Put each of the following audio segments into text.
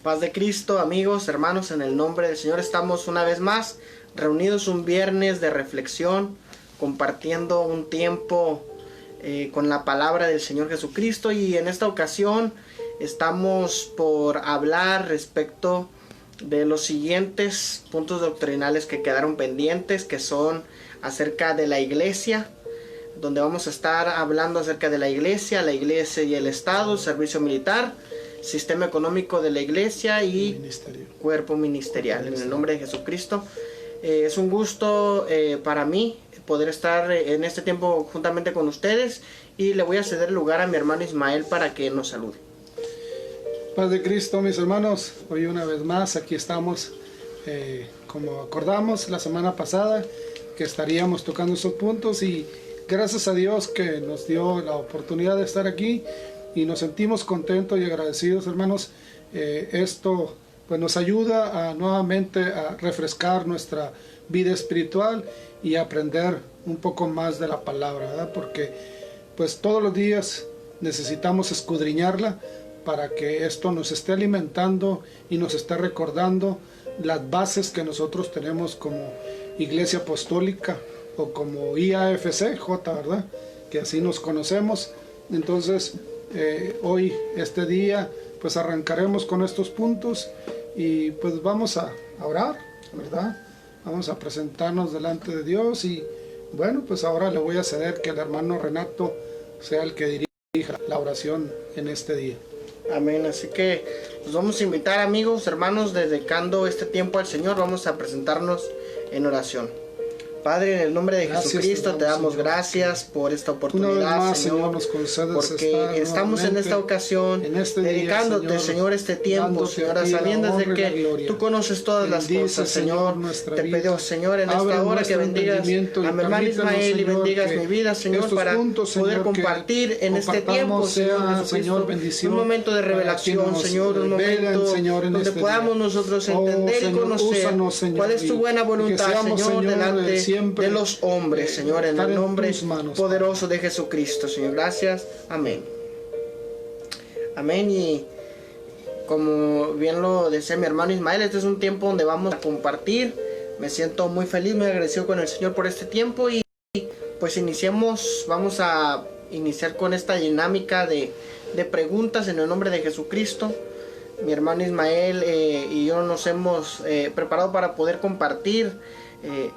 Paz de Cristo, amigos, hermanos, en el nombre del Señor estamos una vez más reunidos un viernes de reflexión, compartiendo un tiempo con la palabra del Señor Jesucristo, y en esta ocasión estamos por hablar respecto de los siguientes puntos doctrinales que quedaron pendientes, que son acerca de la iglesia, donde vamos a estar hablando acerca de la iglesia y el Estado, el servicio militar, sistema económico de la iglesia y cuerpo ministerial. En el nombre de Jesucristo, es un gusto para mí poder estar en este tiempo juntamente con ustedes, y le voy a ceder el lugar a mi hermano Ismael para que nos salude. Paz de Cristo, mis hermanos. Hoy una vez más aquí estamos, como acordamos la semana pasada que estaríamos tocando esos puntos, y gracias a Dios que nos dio la oportunidad de estar aquí y nos sentimos contentos y agradecidos, hermanos. Esto pues nos ayuda nuevamente a refrescar nuestra vida espiritual y aprender un poco más de la palabra, ¿verdad? Porque pues todos los días necesitamos escudriñarla para que esto nos esté alimentando y nos esté recordando las bases que nosotros tenemos como Iglesia Apostólica o como IAFC-J, ¿verdad? Que así nos conocemos. Entonces hoy, este día, pues arrancaremos con estos puntos y pues vamos a orar, ¿verdad? Vamos a presentarnos delante de Dios, y bueno, pues ahora le voy a ceder que el hermano Renato sea el que dirija la oración en este día. Amén. Así que los vamos a invitar, amigos, hermanos, dedicando este tiempo al Señor, vamos a presentarnos en oración. Padre, en el nombre de Jesucristo te damos gracias por esta oportunidad, Señor, porque estamos en esta ocasión dedicándote, Señor, este tiempo, Señor, a sabiendas de que tú conoces todas las cosas, Señor. Te pido, Señor, en esta hora que bendigas a mi hermano Ismael y bendigas mi vida, Señor, para poder compartir en este tiempo, Señor Jesucristo, un momento de revelación, Señor, un momento donde podamos nosotros entender y conocer cuál es tu buena voluntad, Señor, delante de los hombres, Señor, en el nombre poderoso de Jesucristo, Señor. Gracias. Amén. Amén. Y como bien lo decía mi hermano Ismael, este es un tiempo donde vamos a compartir. Me siento muy feliz, muy agradecido con el Señor por este tiempo, y pues vamos a iniciar con esta dinámica de preguntas en el nombre de Jesucristo. Mi hermano Ismael y yo nos hemos preparado para poder compartir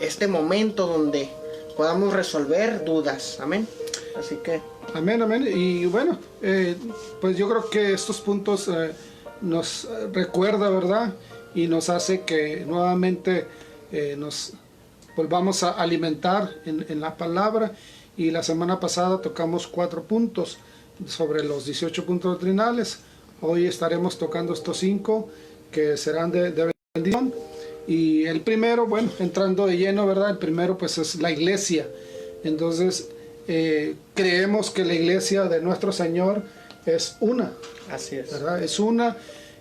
este momento donde podamos resolver dudas. Amén. Así que amén, amén. Y bueno, pues yo creo que estos puntos nos recuerda, ¿verdad? Y nos hace que nuevamente nos volvamos a alimentar en la palabra. Y la semana pasada tocamos 4 puntos sobre los 18 puntos doctrinales. Hoy estaremos tocando estos 5 que serán de bendición. Y el primero, bueno, entrando de lleno, ¿verdad? El primero pues es la iglesia. Entonces creemos que la iglesia de nuestro Señor es una. Así es, ¿verdad? Es una,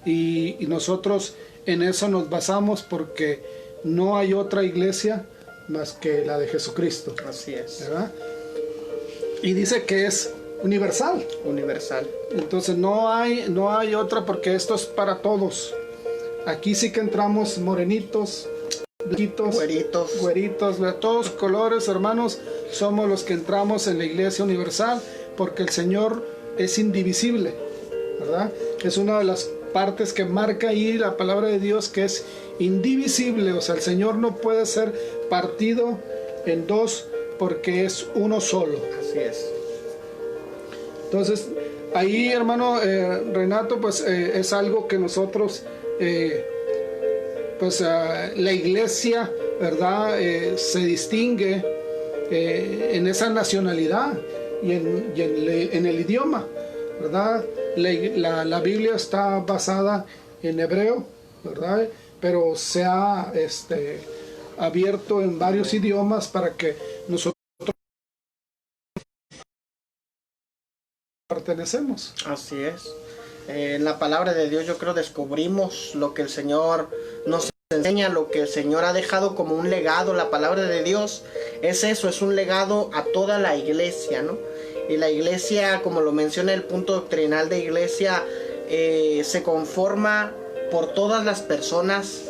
y nosotros en eso nos basamos, porque no hay otra iglesia más que la de Jesucristo. Así es, ¿verdad? Y dice que es universal. Universal. Entonces no hay otra, porque esto es para todos. Aquí sí que entramos morenitos, blanquitos, güeritos, de todos colores, hermanos. Somos los que entramos en la iglesia universal, porque el Señor es indivisible, ¿verdad? Es una de las partes que marca ahí la palabra de Dios, que es indivisible. O sea, el Señor no puede ser partido en dos, porque es uno solo. Así es. Entonces, ahí, hermano Renato, pues es algo que nosotros... la iglesia, ¿verdad? Se distingue en esa nacionalidad y en el idioma, ¿verdad? La Biblia está basada en hebreo, ¿verdad? Pero se ha abierto en varios idiomas para que nosotros pertenecemos. Así es. En la palabra de Dios, yo creo, descubrimos lo que el Señor nos enseña, lo que el Señor ha dejado como un legado. La palabra de Dios es eso, es un legado a toda la iglesia, ¿no? Y la iglesia, como lo menciona el punto doctrinal de iglesia, se conforma por todas las personas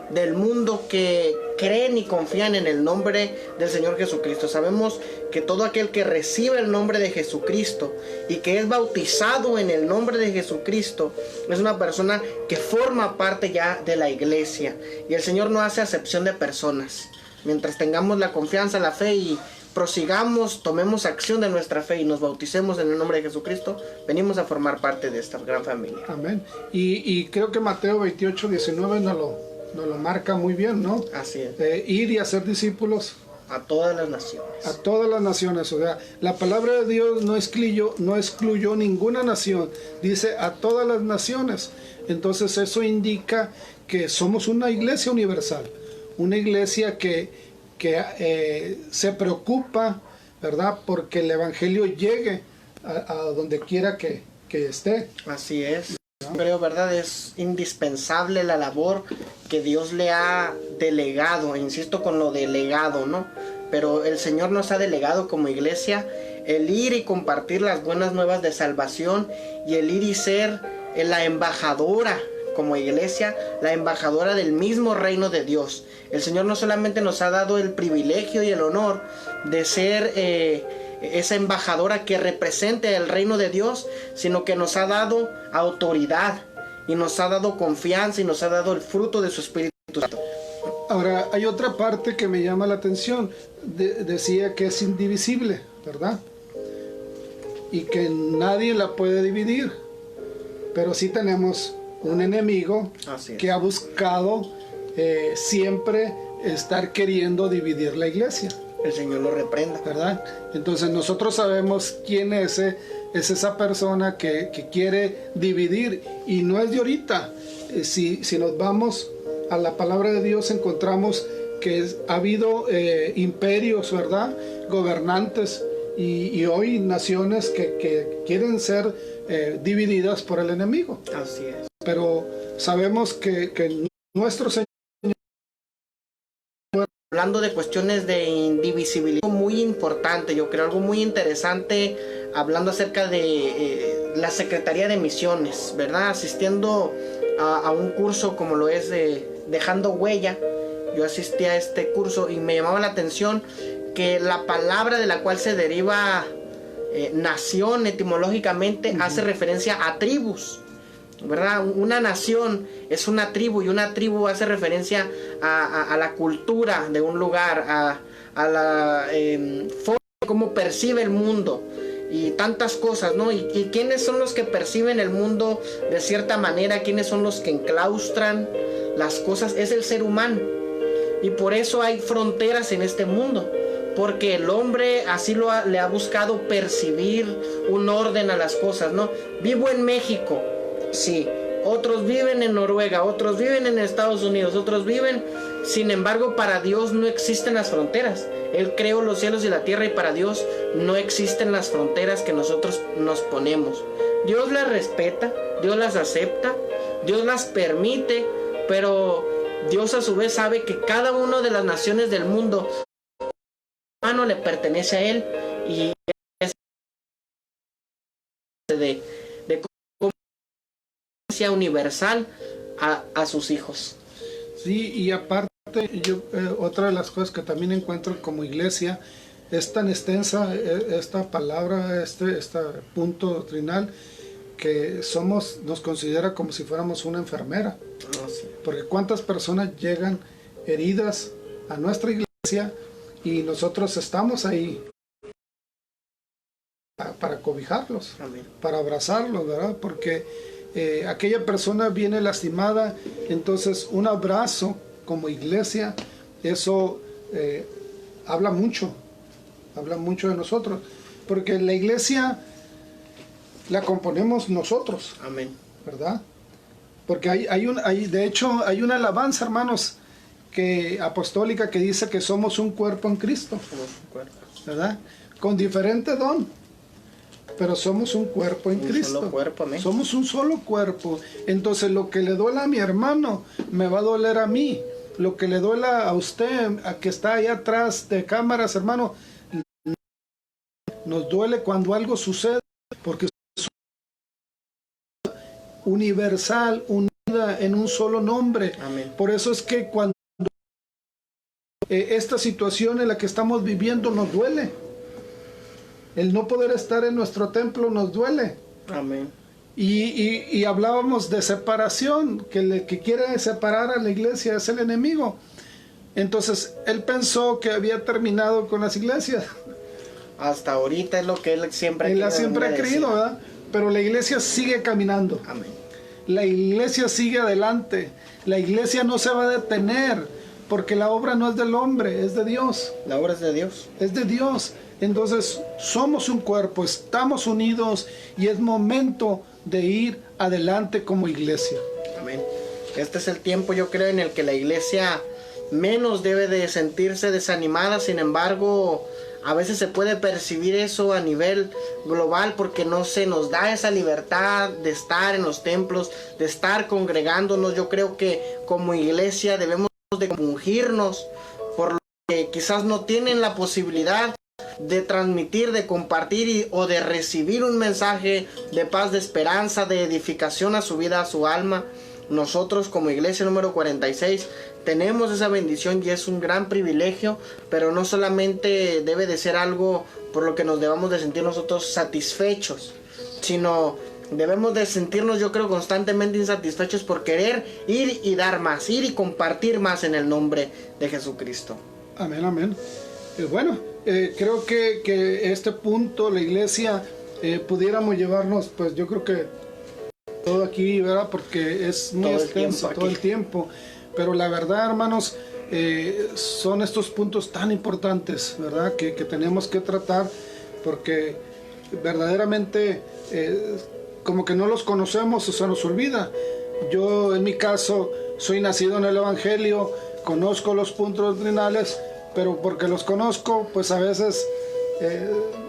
del mundo que creen y confían en el nombre del Señor Jesucristo. Sabemos que todo aquel que recibe el nombre de Jesucristo y que es bautizado en el nombre de Jesucristo es una persona que forma parte ya de la iglesia, y el Señor no hace acepción de personas. Mientras tengamos la confianza, la fe y prosigamos, tomemos acción de nuestra fe y nos bauticemos en el nombre de Jesucristo, venimos a formar parte de esta gran familia. Amén. Y creo que Mateo 28:19 nos lo marca muy bien, ¿no? Así es. Ir y hacer discípulos a todas las naciones. A todas las naciones. O sea, la palabra de Dios no excluyó ninguna nación. Dice a todas las naciones. Entonces eso indica que somos una iglesia universal. Una iglesia que se preocupa, ¿verdad?, porque el evangelio llegue a donde quiera que esté. Así es. Creo, ¿verdad? Es indispensable la labor que Dios le ha delegado. Insisto con lo delegado, ¿no? Pero el Señor nos ha delegado como iglesia el ir y compartir las buenas nuevas de salvación, y el ir y ser la embajadora como iglesia, la embajadora del mismo reino de Dios. El Señor no solamente nos ha dado el privilegio y el honor de ser esa embajadora que represente el reino de Dios, sino que nos ha dado autoridad y nos ha dado confianza y nos ha dado el fruto de su Espíritu Santo. Ahora, hay otra parte que me llama la atención. Decía que es indivisible, ¿verdad? Y que nadie la puede dividir. Pero sí tenemos un enemigo que ha buscado siempre estar queriendo dividir la iglesia. El Señor lo reprenda, ¿verdad? Entonces nosotros sabemos quién es esa persona que quiere dividir, y no es de ahorita. Si nos vamos a la palabra de Dios, encontramos que ha habido imperios, ¿verdad?, gobernantes, y hoy naciones que quieren ser divididas por el enemigo. Así es. Pero sabemos que nuestro Señor, hablando de cuestiones de indivisibilidad, muy importante, yo creo, algo muy interesante, hablando acerca de la Secretaría de Misiones, ¿verdad? Asistiendo a un curso como lo es Dejando Huella. Yo asistí a este curso y me llamaba la atención que la palabra de la cual se deriva nación etimológicamente hace referencia a tribus, ¿verdad? Una nación es una tribu, y una tribu hace referencia a la cultura de un lugar, a la forma de cómo percibe el mundo y tantas cosas, ¿no? Y quiénes son los que perciben el mundo de cierta manera, quiénes son los que enclaustran las cosas. Es el ser humano, y por eso hay fronteras en este mundo, porque el hombre así le ha buscado percibir un orden a las cosas, ¿no? Vivo en México, sí, otros viven en Noruega, otros viven en Estados Unidos, otros viven, sin embargo, para Dios no existen las fronteras. Él creó los cielos y la tierra, y para Dios no existen las fronteras que nosotros nos ponemos. Dios las respeta, Dios las acepta, Dios las permite, pero Dios a su vez sabe que cada una de las naciones del mundo humano le pertenece a Él, y es de convivencia universal a sus hijos. Sí, y aparte, otra de las cosas que también encuentro como iglesia, es tan extensa esta palabra, este punto doctrinal, que nos considera como si fuéramos una enfermera. Oh, sí. Porque cuántas personas llegan heridas a nuestra iglesia, y nosotros estamos ahí para cobijarlos. Amén. Para abrazarlos, ¿verdad? Porque aquella persona viene lastimada, entonces un abrazo como iglesia, eso habla mucho de nosotros, porque la iglesia la componemos nosotros. Amén. ¿Verdad? Porque de hecho hay una alabanza, hermanos, apostólica, que dice que somos un cuerpo en Cristo. Somos un cuerpo, ¿verdad? Con diferente don, pero somos un cuerpo en Cristo. Solo cuerpo, amén. Somos un solo cuerpo. Entonces lo que le duela a mi hermano me va a doler a mí. Lo que le duela a usted, a que está ahí atrás de cámaras, hermano, nos duele cuando algo sucede, porque es universal, unida en un solo nombre. Amén. Por eso es que cuando esta situación en la que estamos viviendo nos duele. El no poder estar en nuestro templo nos duele. Amén. Y hablábamos de separación, que el que quiere separar a la iglesia es el enemigo. Entonces él pensó que había terminado con las iglesias. Hasta ahorita es lo que él siempre ha creído, ¿verdad? Pero la iglesia sigue caminando. Amén. La iglesia sigue adelante. La iglesia no se va a detener, porque la obra no es del hombre, es de Dios. La obra es de Dios. Es de Dios. Entonces somos un cuerpo, estamos unidos y es momento de ir adelante como iglesia. Amén. Este es el tiempo, yo creo, en el que la iglesia menos debe de sentirse desanimada. Sin embargo, a veces se puede percibir eso a nivel global, porque no se nos da esa libertad de estar en los templos, de estar congregándonos. Yo creo que como iglesia debemos de ungirnos por lo que quizás no tienen la posibilidad de transmitir, de compartir o de recibir un mensaje de paz, de esperanza, de edificación a su vida, a su alma. Nosotros como iglesia número 46 tenemos esa bendición y es un gran privilegio, pero no solamente debe de ser algo por lo que nos debamos de sentir nosotros satisfechos, sino debemos de sentirnos, yo creo, constantemente insatisfechos por querer ir y dar más, ir y compartir más en el nombre de Jesucristo. Amén, amén. Bueno, creo que este punto, la iglesia, pudiéramos llevarnos, pues yo creo que todo aquí, ¿verdad? Porque es muy extenso todo el tiempo. Pero la verdad, hermanos, son estos puntos tan importantes, ¿verdad? Que tenemos que tratar, porque verdaderamente como que no los conocemos o se nos olvida. Yo, en mi caso, soy nacido en el Evangelio, conozco los puntos doctrinales, pero porque los conozco, pues a veces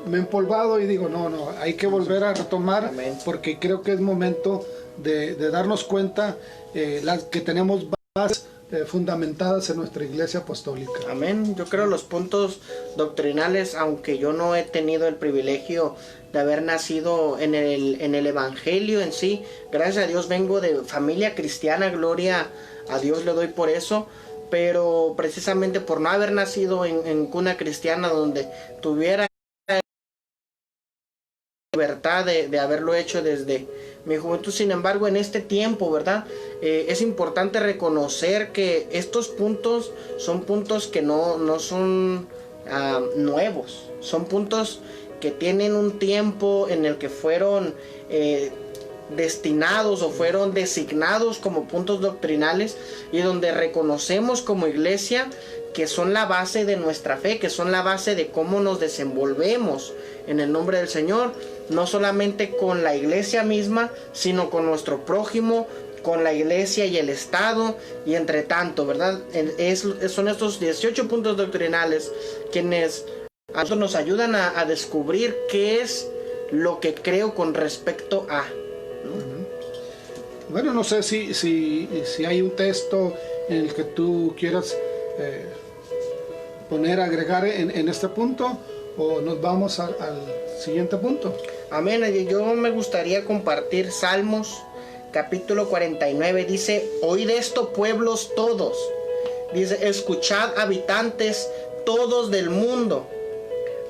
me he empolvado y digo, no, hay que volver a retomar. Amén. Porque creo que es momento de darnos cuenta que tenemos bases fundamentadas en nuestra iglesia apostólica. Amén. Yo creo los puntos doctrinales, aunque yo no he tenido el privilegio de haber nacido en el Evangelio en sí, gracias a Dios vengo de familia cristiana, gloria a Dios le doy por eso. Pero precisamente por no haber nacido en cuna cristiana donde tuviera libertad de haberlo hecho desde mi juventud. Sin embargo, en este tiempo, ¿verdad? Es importante reconocer que estos puntos son puntos que no son nuevos. Son puntos que tienen un tiempo en el que fueron destinados o fueron designados como puntos doctrinales, y donde reconocemos como iglesia que son la base de nuestra fe, que son la base de cómo nos desenvolvemos en el nombre del Señor, no solamente con la iglesia misma, sino con nuestro prójimo, con la iglesia y el Estado, y entre tanto, ¿verdad? Son estos 18 puntos doctrinales quienes a nosotros nos ayudan a descubrir qué es lo que creo con respecto a, ¿no? Bueno, no sé si hay un texto en el que tú quieras agregar en este punto, o nos vamos al siguiente punto. Amén. Yo me gustaría compartir Salmos capítulo 49. Dice: oíd esto, pueblos todos. Dice: escuchad, habitantes todos del mundo,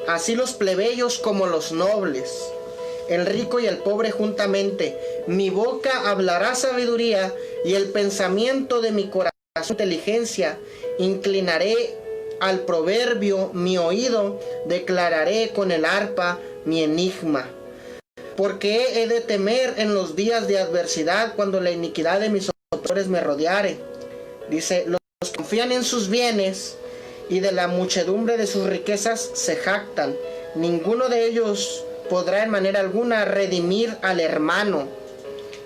así los plebeyos como los nobles, el rico y el pobre juntamente. Mi boca hablará sabiduría, y el pensamiento de mi corazón inteligencia. Inclinaré al proverbio mi oído, declararé con el arpa mi enigma. Porque he de temer en los días de adversidad, cuando la iniquidad de mis opresores me rodeare. Dice: los que confían en sus bienes y de la muchedumbre de sus riquezas se jactan. Ninguno de ellos podrá en manera alguna redimir al hermano,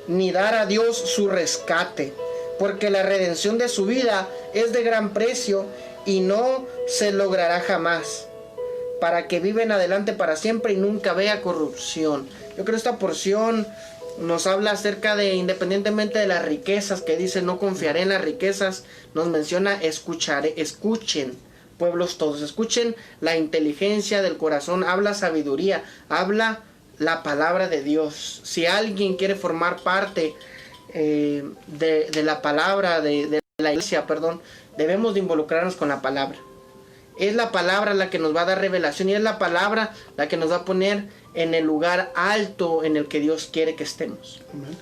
ni dar a Dios su rescate, porque la redención de su vida es de gran precio y no se logrará jamás, para que viven adelante para siempre y nunca vea corrupción. Yo creo que esta porción nos habla acerca de, independientemente de las riquezas, que dice no confiaré en las riquezas, nos menciona escuchen, pueblos todos, escuchen la inteligencia del corazón, habla sabiduría, habla la palabra de Dios. Si alguien quiere formar parte de la palabra, de la iglesia, perdón, debemos de involucrarnos con la palabra. Es la palabra la que nos va a dar revelación y es la palabra la que nos va a poner en el lugar alto en el que Dios quiere que estemos. Amén.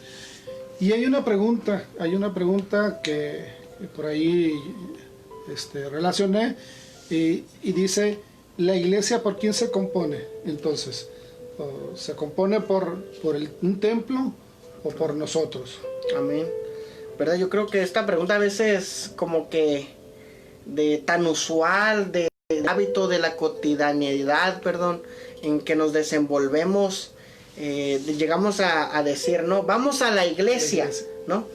Y hay una pregunta que por ahí relacioné y dice, ¿la iglesia por quién se compone? Entonces, ¿se compone por un templo o por nosotros? Amén. ¿Verdad? Yo creo que esta pregunta a veces como que de tan usual, de hábito de la cotidianidad, perdón, en que nos desenvolvemos, llegamos a decir, ¿no? Vamos a la iglesia, ¿no?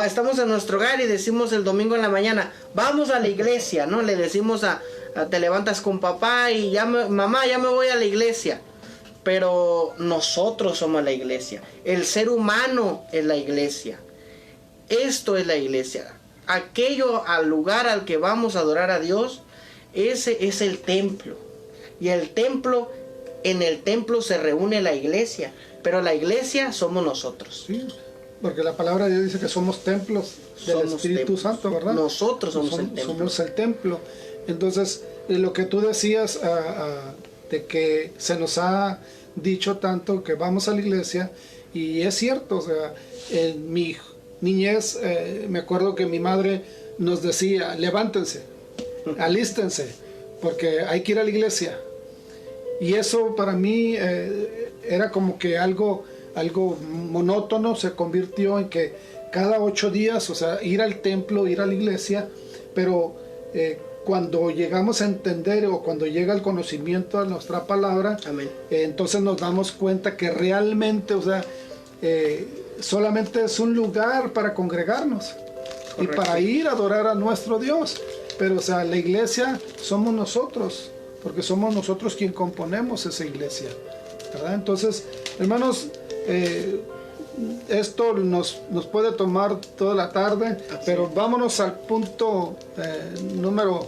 Estamos en nuestro hogar y decimos el domingo en la mañana, vamos a la iglesia, ¿no? Le decimos te levantas con papá y mamá, ya me voy a la iglesia. Pero nosotros somos la iglesia. El ser humano es la iglesia. Esto es la iglesia. Aquello al lugar al que vamos a adorar a Dios, ese es el templo. Y en el templo se reúne la iglesia. Pero la iglesia somos nosotros. Sí, porque la palabra de Dios dice que somos templos del Espíritu Santo, ¿verdad? Nosotros somos el templo. Somos el templo. Entonces, lo que tú decías de que se nos ha dicho tanto que vamos a la iglesia, y es cierto, o sea, en mi niñez me acuerdo que mi madre nos decía, levántense, alístense, porque hay que ir a la iglesia. Y eso para mí era como que algo monótono, se convirtió en que cada 8 días, o sea, ir al templo, ir a la iglesia, pero cuando llegamos a entender o cuando llega el conocimiento de nuestra palabra, entonces nos damos cuenta que realmente, o sea, solamente es un lugar para congregarnos. Correcto. Y para ir a adorar a nuestro Dios. Pero, o sea, la iglesia somos nosotros, porque somos nosotros quien componemos esa iglesia, ¿verdad? Entonces, hermanos, esto nos puede tomar toda la tarde, pero vámonos al punto número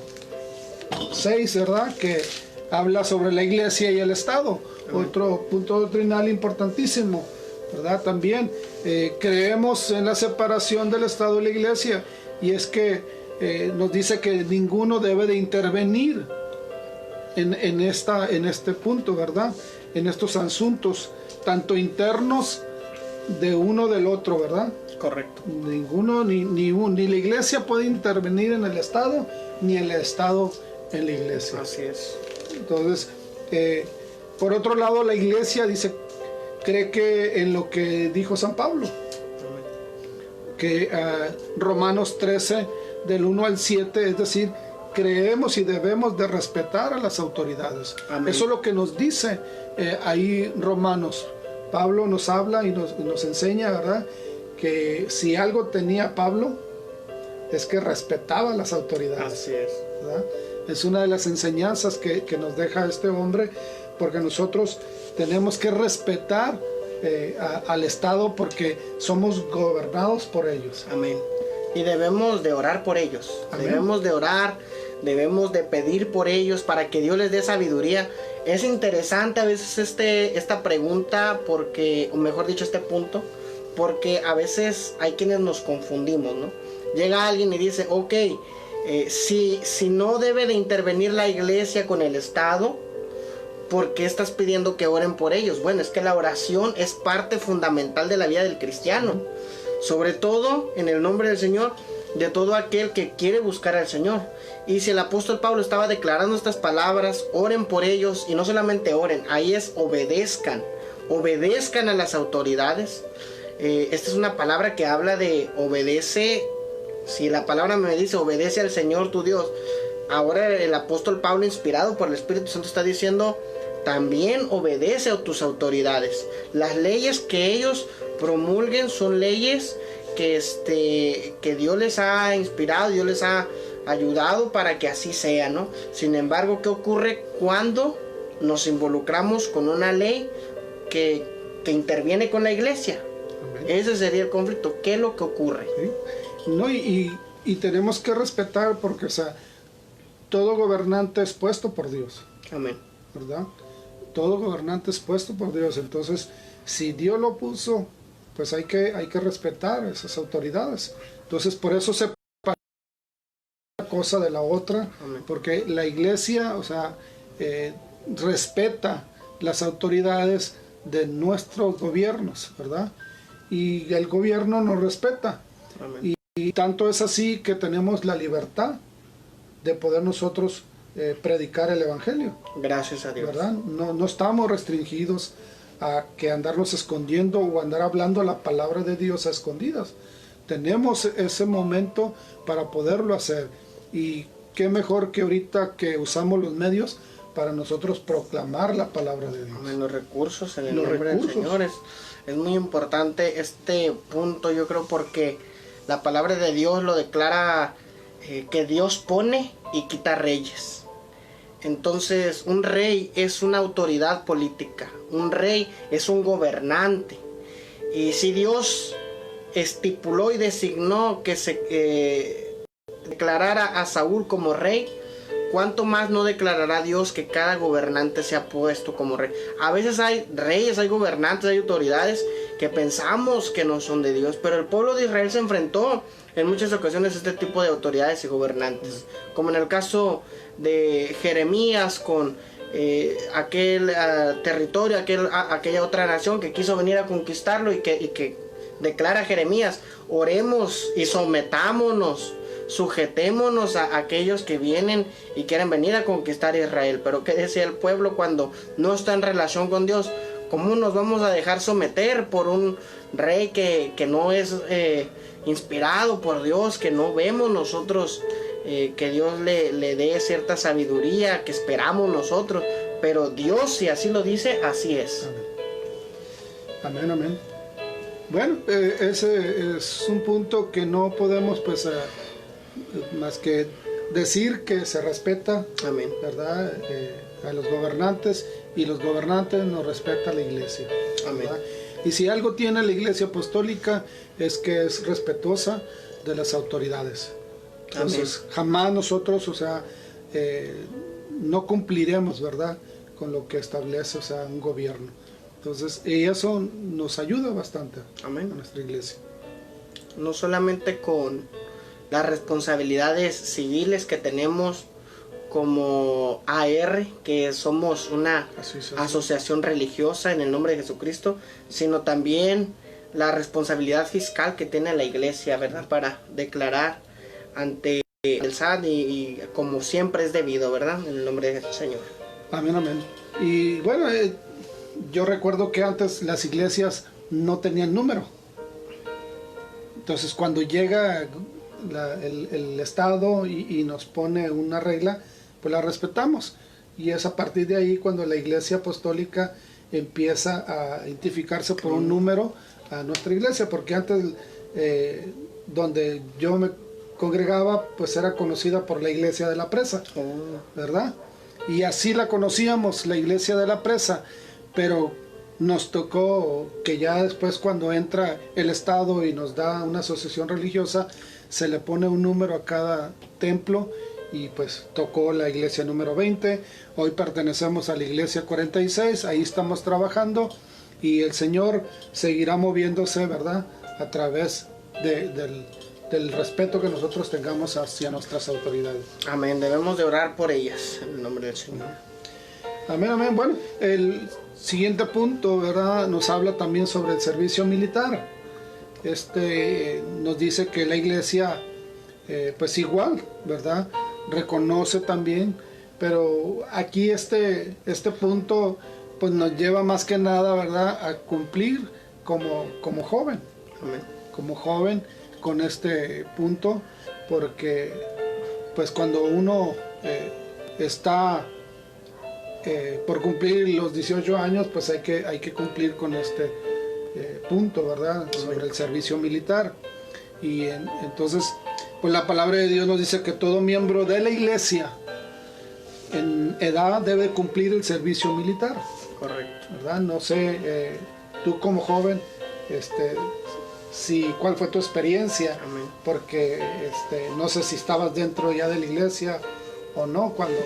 6, ¿verdad? Que habla sobre la iglesia y el Estado. Otro punto doctrinal importantísimo, ¿verdad? También creemos en la separación del Estado y la iglesia, y es que nos dice que ninguno debe de intervenir en este punto, ¿verdad? En estos asuntos, tanto internos de uno del otro, ¿verdad? Correcto. Ninguno, ni la iglesia puede intervenir en el Estado, ni el Estado en la iglesia. Así es. Entonces, por otro lado, la iglesia cree que en lo que dijo San Pablo, que Romanos 13, del 1 al 7, es decir, creemos y debemos de respetar a las autoridades. Amén. Eso es lo que nos dice ahí Romanos. Pablo nos habla y nos enseña, ¿verdad?, que si algo tenía Pablo es que respetaba a las autoridades. Así es. ¿Verdad? Es una de las enseñanzas que nos deja este hombre, porque nosotros tenemos que respetar al Estado, porque somos gobernados por ellos. Amén. Y debemos de orar por ellos. Amén. Debemos de orar, debemos de pedir por ellos para que Dios les dé sabiduría. Es interesante a veces esta pregunta, porque, o mejor dicho, este punto, porque a veces hay quienes nos confundimos, ¿no? Llega alguien y dice, ok, si no debe de intervenir la iglesia con el Estado, ¿por qué estás pidiendo que oren por ellos? Bueno, es que la oración es parte fundamental de la vida del cristiano, sobre todo en el nombre del Señor, de todo aquel que quiere buscar al Señor. Y si el apóstol Pablo estaba declarando estas palabras, oren por ellos, y no solamente oren, ahí es obedezcan a las autoridades. Esta es una palabra que habla de obedece. Si la palabra me dice obedece al Señor tu Dios, ahora el apóstol Pablo, inspirado por el Espíritu Santo, está diciendo también obedece a tus autoridades. Las leyes que ellos promulguen son leyes que Dios les ha inspirado, Dios les ha ayudado para que así sea, ¿no? Sin embargo, ¿qué ocurre cuando nos involucramos con una ley que interviene con la iglesia? Amén. Ese sería el conflicto. ¿Qué es lo que ocurre? ¿Sí? No, y tenemos que respetar, porque, o sea, todo gobernante es puesto por Dios. Amén. ¿Verdad? Todo gobernante es puesto por Dios. Entonces, si Dios lo puso pues hay que respetar esas autoridades. Entonces por eso se una cosa de la otra, Amén. porque la iglesia, o sea, respeta las autoridades de nuestros gobiernos, ¿verdad? Y el gobierno nos respeta. Amén. Y tanto es así que tenemos la libertad de poder nosotros predicar el evangelio. Gracias a Dios. ¿Verdad? No estamos restringidos a que andarnos escondiendo o andar hablando la palabra de Dios a escondidas. Tenemos ese momento para poderlo hacer. Y qué mejor que ahorita que usamos los medios para nosotros proclamar la palabra de Dios. Amén. Los recursos en el Los nombre recursos. del Señor. Es muy importante este punto, yo creo, porque la palabra de Dios lo declara que Dios pone y quita reyes. Entonces, un rey es una autoridad política, un rey es un gobernante. Y si Dios estipuló y designó que se declarara a Saúl como rey, ¿cuánto más no declarará Dios que cada gobernante sea puesto como rey? A veces hay reyes, hay gobernantes, hay autoridades que pensamos que no son de Dios, pero el pueblo de Israel se enfrentó en muchas ocasiones a este tipo de autoridades y gobernantes, como en el caso de Jeremías con aquel territorio, aquella otra nación que quiso venir a conquistarlo y que declara Jeremías: oremos y sometámonos, sujetémonos a aquellos que vienen y quieren venir a conquistar Israel. Pero ¿qué decía el pueblo cuando no está en relación con Dios? ¿Cómo nos vamos a dejar someter por un rey que no es inspirado por Dios, que no vemos nosotros que Dios le dé cierta sabiduría que esperamos nosotros? Pero Dios, si así lo dice, así es. Amén, amén. Bueno, ese es un punto que no podemos pues más que decir que se respeta, Amén. ¿verdad? A los gobernantes, y los gobernantes nos respeta la iglesia. Amén. ¿Verdad? Y si algo tiene la iglesia apostólica es que es respetuosa de las autoridades. Entonces, jamás nosotros, o sea, no cumpliremos, ¿verdad?, con lo que establece, o sea, un gobierno. Entonces, y eso nos ayuda bastante. Amén. A nuestra iglesia. No solamente con las responsabilidades civiles que tenemos como AR, que somos una asociación religiosa en el nombre de Jesucristo, sino también la responsabilidad fiscal que tiene la iglesia, ¿verdad?, para declarar ante el SAT y como siempre es debido, ¿verdad?, en el nombre del Señor. Amén, amén. Y bueno, yo recuerdo que antes las iglesias no tenían número. Entonces cuando llega el Estado y nos pone una regla, pues la respetamos. Y es a partir de ahí cuando la iglesia apostólica empieza a identificarse por un número a nuestra iglesia, porque antes donde yo me congregaba pues era conocida por la iglesia de la Presa, ¿verdad? Y así la conocíamos, la iglesia de la Presa, pero nos tocó que ya después cuando entra el Estado y nos da una asociación religiosa, se le pone un número a cada templo, y pues tocó la iglesia número 20, hoy pertenecemos a la iglesia 46, ahí estamos trabajando, y el Señor seguirá moviéndose, ¿verdad?, a través del respeto que nosotros tengamos hacia nuestras autoridades. Amén. Debemos de orar por ellas en el nombre del Señor. Amén, amén. Bueno, el siguiente punto, ¿verdad?, nos habla también sobre el servicio militar. Nos dice que la iglesia, pues igual, ¿verdad?, reconoce también, pero aquí este punto pues nos lleva más que nada, ¿verdad?, a cumplir como joven. Amén. Como joven con este punto, porque pues cuando uno está por cumplir los 18 años, pues hay que cumplir con este punto, ¿verdad?, sobre el servicio militar. Y entonces pues la palabra de Dios nos dice que todo miembro de la iglesia en edad debe cumplir el servicio militar. Correcto. ¿Verdad? No sé, tú como joven, cuál fue tu experiencia. Amén. Porque no sé si estabas dentro ya de la iglesia o no cuando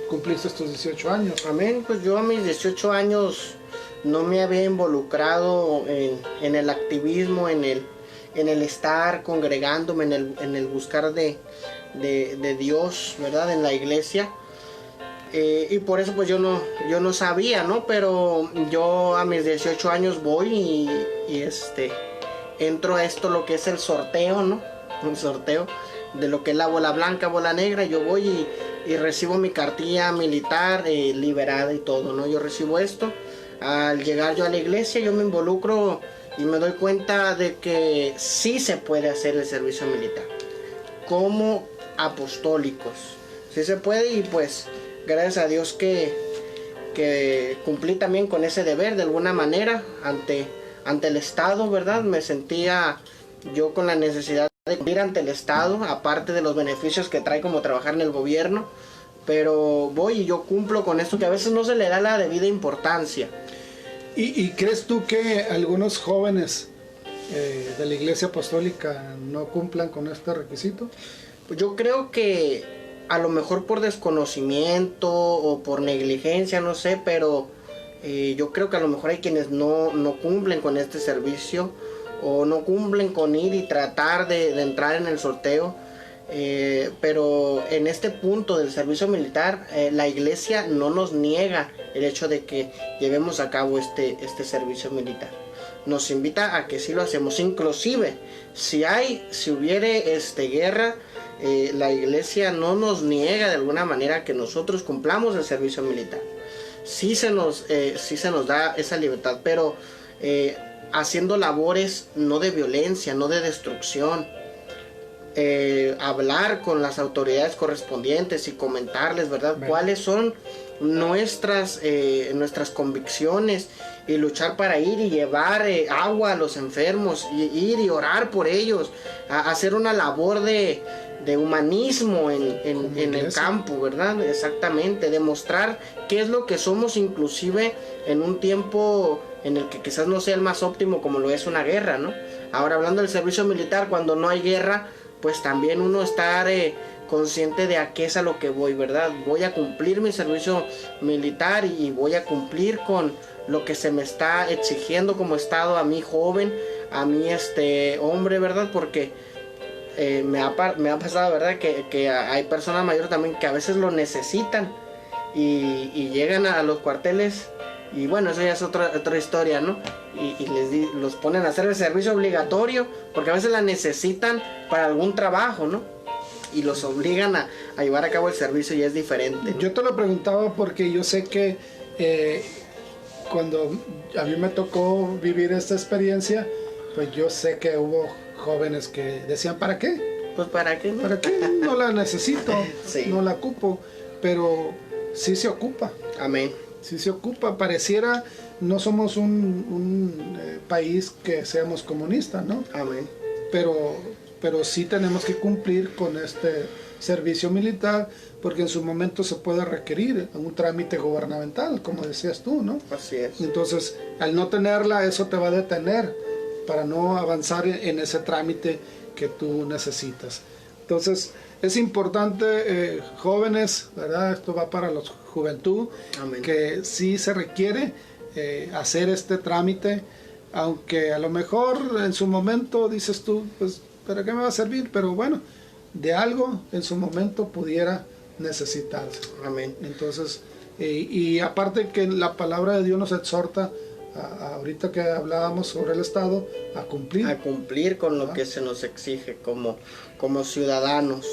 cumpliste estos 18 años. Amén. Pues yo a mis 18 años no me había involucrado en el activismo, en el estar congregándome, en el buscar de Dios, ¿verdad? En la iglesia. Y por eso pues yo no sabía, ¿no? Pero yo a mis 18 años voy y entro a esto, lo que es el sorteo, ¿no? Un sorteo de lo que es la bola blanca, bola negra. Yo voy y recibo mi cartilla militar liberada y todo, ¿no? Yo recibo esto. Al llegar yo a la iglesia, yo me involucro y me doy cuenta de que sí se puede hacer el servicio militar como apostólicos. Sí se puede, y pues gracias a Dios que cumplí también con ese deber de alguna manera ante el Estado, ¿verdad? Me sentía yo con la necesidad de cumplir ante el Estado, aparte de los beneficios que trae como trabajar en el gobierno, pero voy y yo cumplo con esto que a veces no se le da la debida importancia. ¿Y crees tú que algunos jóvenes de la Iglesia Apostólica no cumplan con este requisito? Pues yo creo que a lo mejor por desconocimiento o por negligencia, no sé, pero yo creo que a lo mejor hay quienes no cumplen con este servicio, o no cumplen con ir y tratar de entrar en el sorteo. Pero en este punto del servicio militar, la iglesia no nos niega el hecho de que llevemos a cabo este servicio militar. Nos invita a que sí lo hacemos. Inclusive si hubiere guerra, la iglesia no nos niega de alguna manera que nosotros cumplamos el servicio militar. Sí se nos da esa libertad, pero haciendo labores no de violencia, no de destrucción. Hablar con las autoridades correspondientes y comentarles, ¿verdad? Bueno, cuáles son nuestras convicciones, y luchar para ir y llevar agua a los enfermos, y ir y orar por ellos, hacer una labor de humanismo en el campo, ¿verdad? Exactamente, demostrar qué es lo que somos, inclusive en un tiempo en el que quizás no sea el más óptimo como lo es una guerra, ¿no? Ahora, hablando del servicio militar, cuando no hay guerra, pues también uno estar consciente de a qué es a lo que voy, ¿verdad? Voy a cumplir mi servicio militar y voy a cumplir con lo que se me está exigiendo como Estado a mí joven, a mí hombre, ¿verdad? Porque me ha pasado, ¿verdad? Que hay personas mayores también que a veces lo necesitan y llegan a los cuarteles. Y bueno, eso ya es otra historia, ¿no? Y los ponen a hacer el servicio obligatorio porque a veces la necesitan para algún trabajo, ¿no? Y los obligan a llevar a cabo el servicio, y es diferente, ¿no? Yo te lo preguntaba porque yo sé que cuando a mí me tocó vivir esta experiencia, pues yo sé que hubo jóvenes que decían, ¿para qué? Pues ¿para qué? ¿Para qué? No la necesito, sí. No la ocupo, pero sí se ocupa. Amén. Si se ocupa, pareciera, no somos un país que seamos comunistas, ¿no? Amén. Pero sí tenemos que cumplir con este servicio militar, porque en su momento se puede requerir un trámite gubernamental, como decías tú, ¿no? Así es. Entonces, al no tenerla, eso te va a detener para no avanzar en ese trámite que tú necesitas. Entonces, es importante, jóvenes, ¿verdad? Esto va para la juventud. Amén. Que sí se requiere hacer este trámite, aunque a lo mejor en su momento dices tú, pues, ¿para qué me va a servir? Pero bueno, de algo en su momento pudiera necesitarse. Amén. Entonces, y aparte que la palabra de Dios nos exhorta, ahorita que hablábamos sobre el Estado, a cumplir con lo que se nos exige como ciudadanos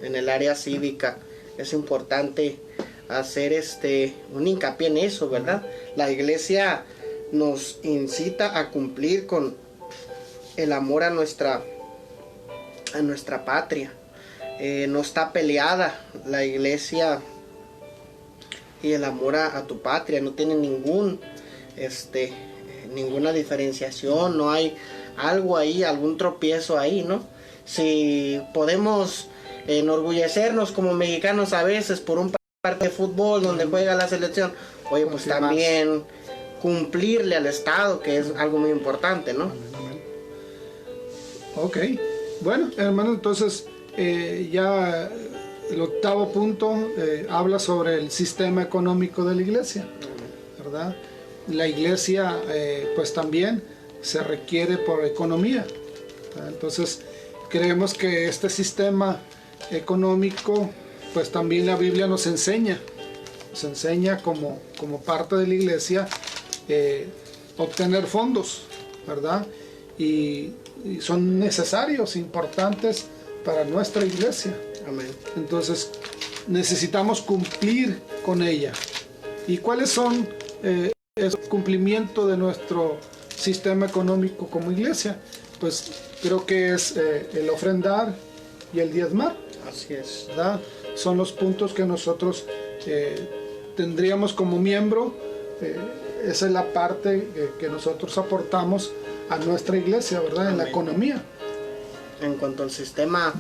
en el área cívica. Es importante hacer un hincapié en eso, ¿verdad? La iglesia nos incita a cumplir con el amor a nuestra patria. No está peleada la iglesia y el amor a tu patria, no tiene ninguna diferenciación, no hay algo ahí, algún tropiezo ahí, ¿no? Si podemos enorgullecernos como mexicanos a veces por un partido de fútbol donde juega la selección, oye, pues también cumplirle al Estado, que es algo muy importante, ¿no? Ok, bueno, hermano, entonces ya el octavo punto habla sobre el sistema económico de la iglesia, ¿verdad? la iglesia pues también se requiere por economía. Entonces creemos que este sistema económico, pues también la Biblia nos enseña como parte de la iglesia obtener fondos, ¿verdad? Y son necesarios, importantes para nuestra iglesia. Amén. Entonces necesitamos cumplir con ella. ¿Y cuáles son el cumplimiento de nuestro sistema económico como iglesia? Pues creo que es el ofrendar y el diezmar. Así es. ¿Verdad? Son los puntos que nosotros tendríamos como miembro. Esa es la parte que nosotros aportamos a nuestra iglesia, ¿verdad? En la economía. En cuanto al sistema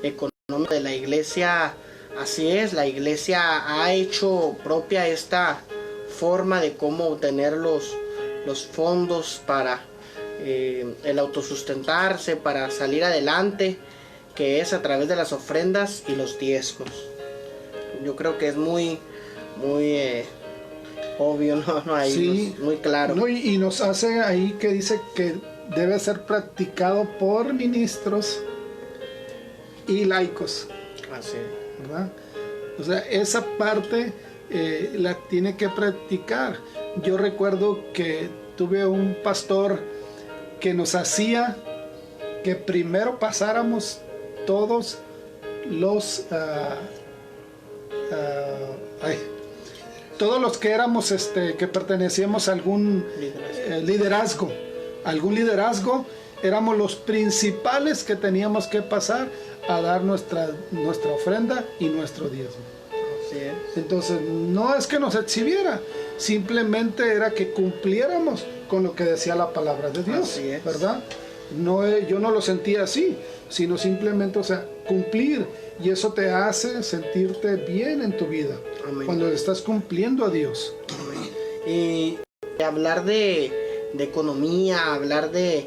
económico de la iglesia, así es, la iglesia ha hecho propia esta forma de cómo obtener los fondos para el autosustentarse, para salir adelante, que es a través de las ofrendas y los diezmos. Yo creo que es muy obvio, ¿no? Ahí Sí, muy claro. No, y nos hace ahí que dice que debe ser practicado por ministros y laicos, Así es. ¿verdad? O sea, esa parte la tiene que practicar. Yo recuerdo que tuve un pastor que nos hacía que primero pasáramos todos los todos los que éramos que pertenecíamos a algún liderazgo, éramos los principales que teníamos que pasar a dar nuestra ofrenda y nuestro diezmo. Así es. Entonces no es que nos exhibiera, simplemente era que cumpliéramos con lo que decía la palabra de Dios. Así es. ¿Verdad? No, yo no lo sentía así, sino simplemente, o sea, cumplir, y eso te hace sentirte bien en tu vida. Amén. Cuando estás cumpliendo a Dios. Amén. Y hablar de economía, hablar del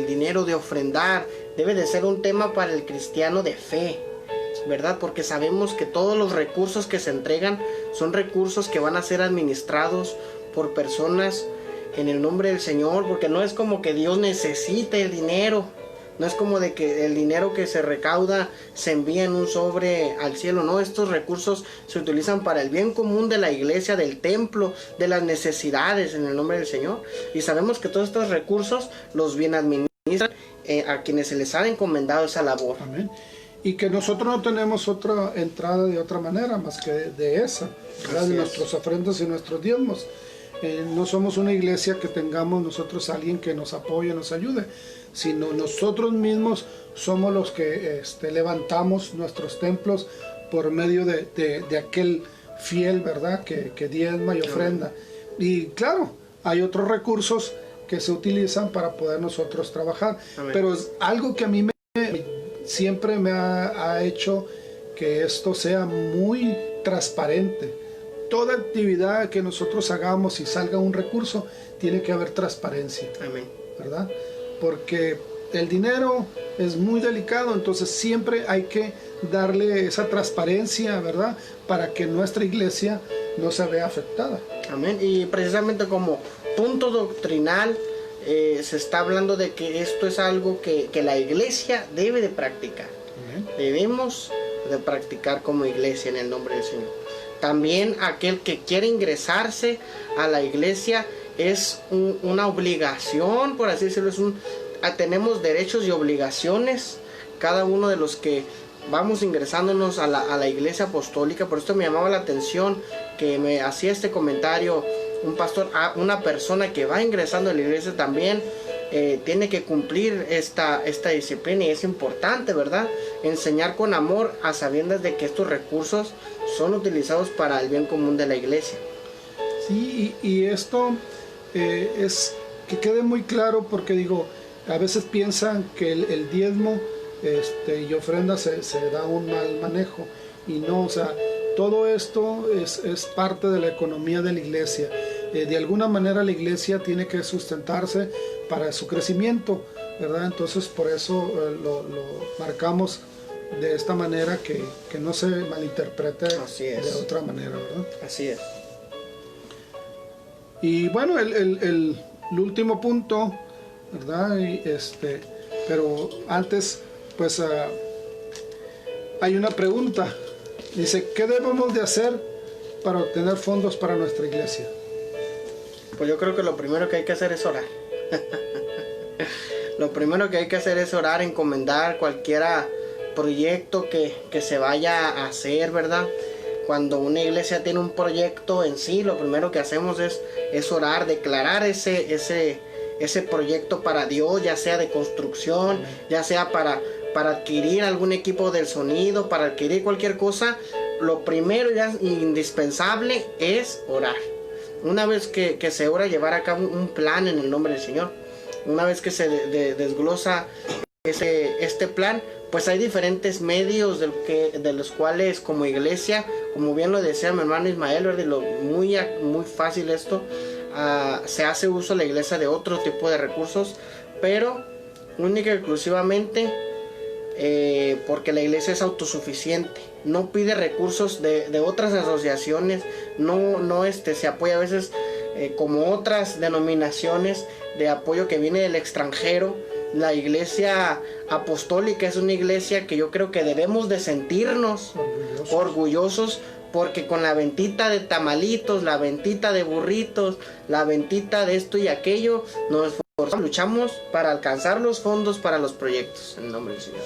dinero, de ofrendar, debe de ser un tema para el cristiano de fe, ¿verdad? Porque sabemos que todos los recursos que se entregan son recursos que van a ser administrados por personas en el nombre del Señor, porque no es como que Dios necesite el dinero, no es como de que el dinero que se recauda se envía en un sobre al cielo, no, estos recursos se utilizan para el bien común de la iglesia, del templo, de las necesidades en el nombre del Señor, y sabemos que todos estos recursos los bien administran a quienes se les ha encomendado esa labor. Amén. Y que nosotros no tenemos otra entrada de otra manera más que de esa, ¿verdad? De nuestros ofrendas y nuestros diezmos. No somos una iglesia que tengamos nosotros a alguien que nos apoye, nos ayude, sino nosotros mismos somos los que levantamos nuestros templos por medio de aquel fiel, ¿verdad? Que diezma y ofrenda. Y claro, hay otros recursos que se utilizan para poder nosotros trabajar. Amén. Pero es algo que a mí siempre me ha hecho que esto sea muy transparente. Toda actividad que nosotros hagamos y salga un recurso, tiene que haber transparencia. Amén. ¿Verdad? Porque el dinero es muy delicado, entonces siempre hay que darle esa transparencia, ¿verdad? Para que nuestra iglesia no se vea afectada. Amén. Y precisamente como punto doctrinal, se está hablando de que esto es algo que la iglesia debe de practicar. Amén. Debemos de practicar como iglesia en el nombre del Señor. También aquel que quiere ingresarse a la iglesia es una obligación, por así decirlo, tenemos derechos y obligaciones, cada uno de los que vamos ingresándonos a la iglesia apostólica. Por esto me llamaba la atención que me hacía este comentario un pastor, una persona que va ingresando a la iglesia también tiene que cumplir esta disciplina, y es importante, ¿verdad? Enseñar con amor a sabiendas de que estos recursos son utilizados para el bien común de la iglesia. Sí, y esto es que quede muy claro, porque digo, a veces piensan que el diezmo y ofrenda se da un mal manejo, y no, o sea, todo esto es parte de la economía de la iglesia. De alguna manera la iglesia tiene que sustentarse para su crecimiento, ¿verdad? Entonces por eso lo marcamos de esta manera, que no se malinterprete de otra manera, ¿verdad? Así es. Y bueno, el último punto, ¿verdad? Pero antes, pues hay una pregunta. Dice, ¿qué debemos de hacer para obtener fondos para nuestra iglesia? Pues yo creo que lo primero que hay que hacer es orar. Lo primero que hay que hacer es orar, encomendar cualquier proyecto que se vaya a hacer, ¿verdad? Cuando una iglesia tiene un proyecto en sí, lo primero que hacemos es orar, declarar ese proyecto para Dios, ya sea de construcción, ya sea para adquirir algún equipo del sonido, para adquirir cualquier cosa. Lo primero ya indispensable es orar. Una vez que se ora, llevar a cabo un plan en el nombre del Señor. Una vez que se desglosa este plan, pues hay diferentes medios de los cuales como iglesia, como bien lo decía mi hermano Ismael, ¿verdad? Muy fácil esto, se hace uso la iglesia de otro tipo de recursos, pero única y exclusivamente porque la iglesia es autosuficiente, no pide recursos de otras asociaciones, no se apoya a veces como otras denominaciones de apoyo que viene del extranjero. La iglesia apostólica es una iglesia que yo creo que debemos de sentirnos orgullosos, porque con la ventita de tamalitos, la ventita de burritos, la ventita de esto y aquello, nos esforzamos, luchamos para alcanzar los fondos para los proyectos, en el nombre del Señor.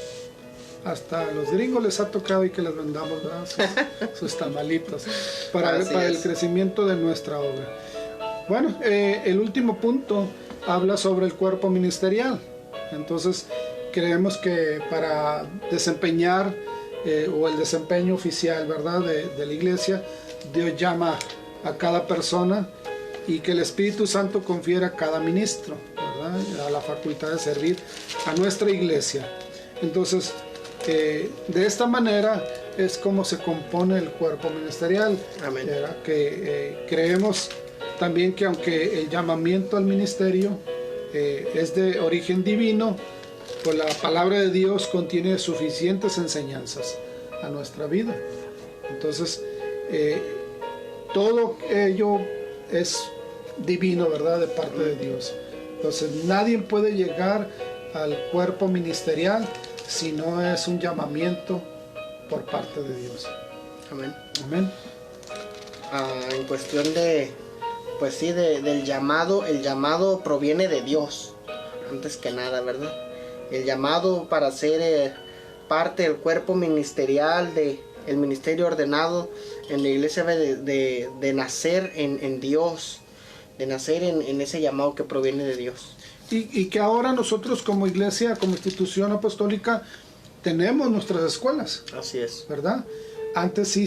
Hasta a los gringos les ha tocado y que les vendamos sus tamalitos para el crecimiento de nuestra obra. Bueno, el último punto habla sobre el cuerpo ministerial. Entonces creemos que para desempeñar o el desempeño oficial, ¿verdad?, de la iglesia, Dios llama a cada persona y que el Espíritu Santo confiere a cada ministro, ¿verdad?, a la facultad de servir a nuestra iglesia. Entonces de esta manera es como se compone el cuerpo ministerial. Amén. Que creemos también que aunque el llamamiento al ministerio es de origen divino, pues la palabra de Dios contiene suficientes enseñanzas a nuestra vida. Entonces todo ello es divino, ¿verdad?, de parte de Dios. Entonces nadie puede llegar al cuerpo ministerial si no es un llamamiento por parte de Dios. Amén. Amén. En cuestión pues sí, del llamado, el llamado proviene de Dios, antes que nada, ¿verdad? El llamado para ser parte del cuerpo ministerial, el ministerio ordenado en la iglesia de nacer en Dios, de nacer en ese llamado que proviene de Dios. Y que ahora nosotros como iglesia, como institución apostólica, tenemos nuestras escuelas. Así es. ¿Verdad? Antes sí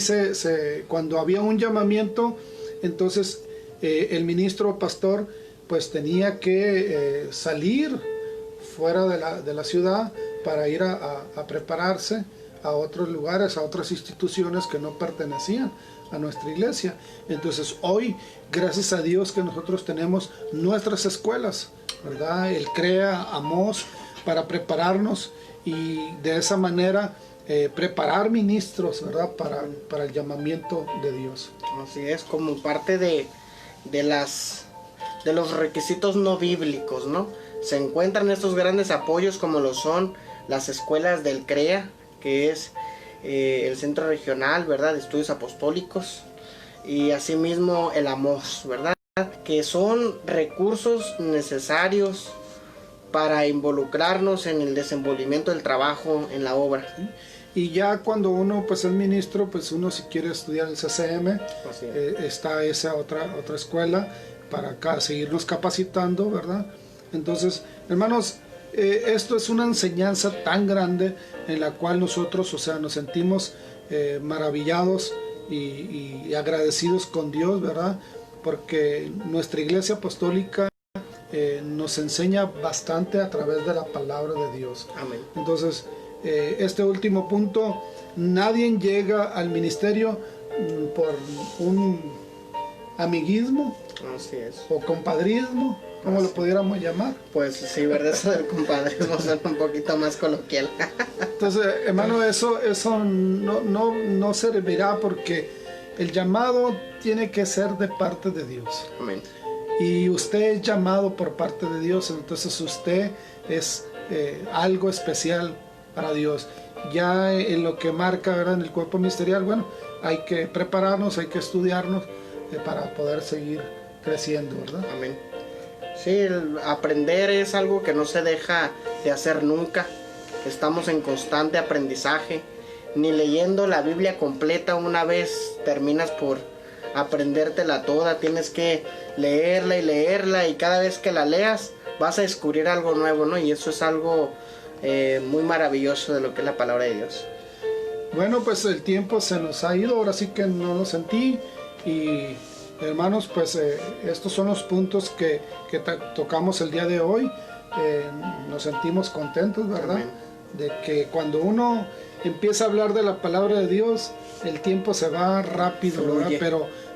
cuando había un llamamiento, entonces el ministro o pastor pues tenía que salir fuera de la ciudad para ir a prepararse a otros lugares, a otras instituciones que no pertenecían a nuestra iglesia. Entonces hoy, gracias a Dios que nosotros tenemos nuestras escuelas, ¿verdad? El CREA, AMOS, para prepararnos y de esa manera preparar ministros, ¿verdad?, para el llamamiento de Dios. Así es, como parte de los requisitos no bíblicos, ¿no? Se encuentran estos grandes apoyos como lo son las escuelas del CREA, que es el Centro Regional, ¿verdad?, de Estudios Apostólicos, y asimismo el AMOS, ¿verdad?, que son recursos necesarios para involucrarnos en el desenvolvimiento del trabajo en la obra. Y ya cuando uno pues es ministro, pues uno si quiere estudiar el CCM, está esa otra escuela para seguirnos capacitando, ¿verdad? Entonces, hermanos, esto es una enseñanza tan grande en la cual nosotros, o sea, nos sentimos maravillados y agradecidos con Dios, ¿verdad? Porque nuestra iglesia apostólica nos enseña bastante a través de la palabra de Dios. Amén. Entonces, este último punto, nadie llega al ministerio por un amiguismo. Así es. O compadrismo, como lo pudiéramos llamar. Pues sí, ¿verdad? Eso del compadrismo suena un poquito más coloquial. Entonces, hermano, eso no servirá, porque el llamado tiene que ser de parte de Dios. Amén. y usted es llamado por parte de Dios, entonces usted es algo especial para Dios. Ya en lo que marca, ¿verdad?, en el cuerpo ministerial, bueno, hay que prepararnos, hay que estudiarnos para poder seguir creciendo, ¿verdad? Amén. Sí, el aprender es algo que no se deja de hacer nunca. Estamos en constante aprendizaje. Ni leyendo la Biblia completa una vez terminas por aprendértela toda. Tienes que leerla y leerla, y cada vez que la leas vas a descubrir algo nuevo, ¿no? Y eso es algo muy maravilloso de lo que es la palabra de Dios. Bueno, pues el tiempo se nos ha ido, ahora sí que no lo sentí. Y hermanos, pues estos son los puntos que tocamos el día de hoy. Nos sentimos contentos, ¿verdad? Amén. De que cuando uno empieza a hablar de la palabra de Dios, el tiempo se va rápido, ¿verdad?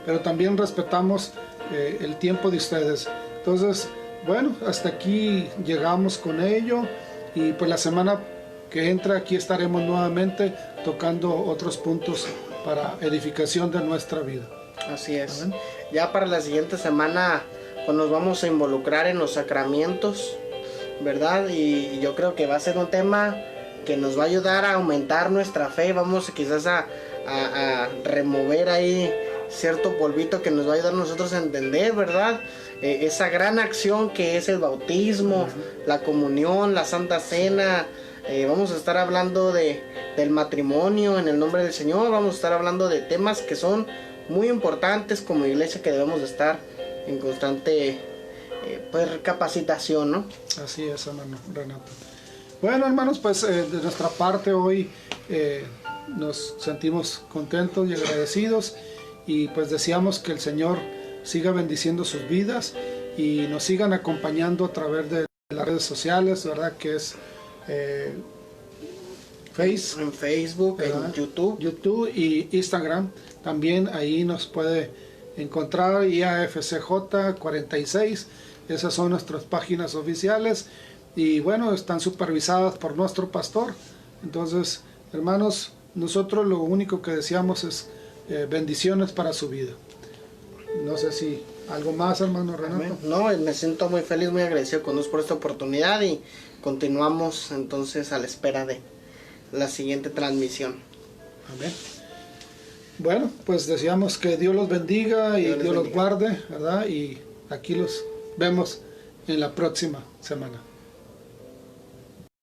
Pero también respetamos el tiempo de ustedes. Entonces, bueno, hasta aquí llegamos con ello, y pues la semana que entra aquí estaremos nuevamente tocando otros puntos para edificación de nuestra vida. Así es. Amén. Ya para la siguiente semana pues nos vamos a involucrar en los sacramentos, ¿verdad? Y yo creo que va a ser un tema que nos va a ayudar a aumentar nuestra fe. Vamos quizás a remover ahí cierto polvito que nos va a ayudar a nosotros a entender, ¿verdad? Esa gran acción que es el bautismo, la comunión, la Santa Cena. Vamos a estar hablando del matrimonio en el nombre del Señor. Vamos a estar hablando de temas que son muy importantes como iglesia, que debemos de estar en constante pues capacitación, ¿no? Así es, hermano Renato. Bueno, hermanos, pues de nuestra parte hoy nos sentimos contentos y agradecidos, y pues deseamos que el Señor siga bendiciendo sus vidas y nos sigan acompañando a través de las redes sociales, ¿verdad? Que es En Facebook, ¿verdad? en YouTube y Instagram. También ahí nos puede encontrar IAFCJ 46. Esas son nuestras páginas oficiales, y bueno, están supervisadas por nuestro pastor. Entonces, hermanos, nosotros lo único que deseamos es bendiciones para su vida. No sé si algo más, hermano Renato. No, me siento muy feliz, muy agradecido con Dios por esta oportunidad, y continuamos entonces a la espera de la siguiente transmisión. Amén. Bueno, pues deseamos que Dios los bendiga y Dios los guarde, ¿verdad? Y aquí los vemos en la próxima semana.